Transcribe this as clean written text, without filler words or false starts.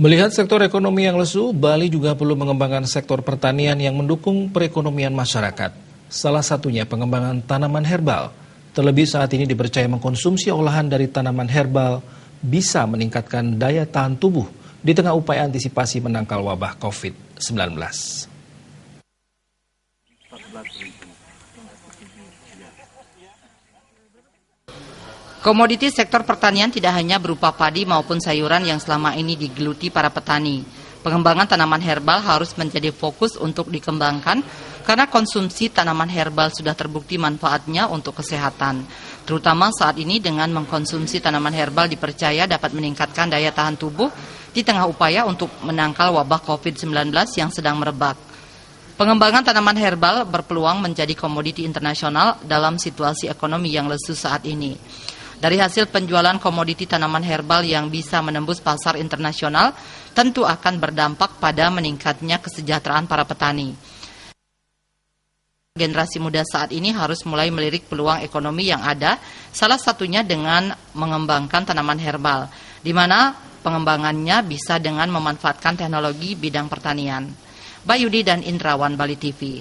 Melihat sektor ekonomi yang lesu, Bali juga perlu mengembangkan sektor pertanian yang mendukung perekonomian masyarakat. Salah satunya pengembangan tanaman herbal. Terlebih saat ini dipercaya mengkonsumsi olahan dari tanaman herbal bisa meningkatkan daya tahan tubuh di tengah upaya antisipasi menangkal wabah COVID-19. Komoditi sektor pertanian tidak hanya berupa padi maupun sayuran yang selama ini digeluti para petani. Pengembangan tanaman herbal harus menjadi fokus untuk dikembangkan karena konsumsi tanaman herbal sudah terbukti manfaatnya untuk kesehatan. Terutama saat ini dengan mengkonsumsi tanaman herbal dipercaya dapat meningkatkan daya tahan tubuh di tengah upaya untuk menangkal wabah COVID-19 yang sedang merebak. Pengembangan tanaman herbal berpeluang menjadi komoditi internasional dalam situasi ekonomi yang lesu saat ini. Dari hasil penjualan komoditi tanaman herbal yang bisa menembus pasar internasional, tentu akan berdampak pada meningkatnya kesejahteraan para petani. Generasi muda saat ini harus mulai melirik peluang ekonomi yang ada, salah satunya dengan mengembangkan tanaman herbal, di mana pengembangannya bisa dengan memanfaatkan teknologi bidang pertanian. Bayudi dan Indrawan, Bali TV.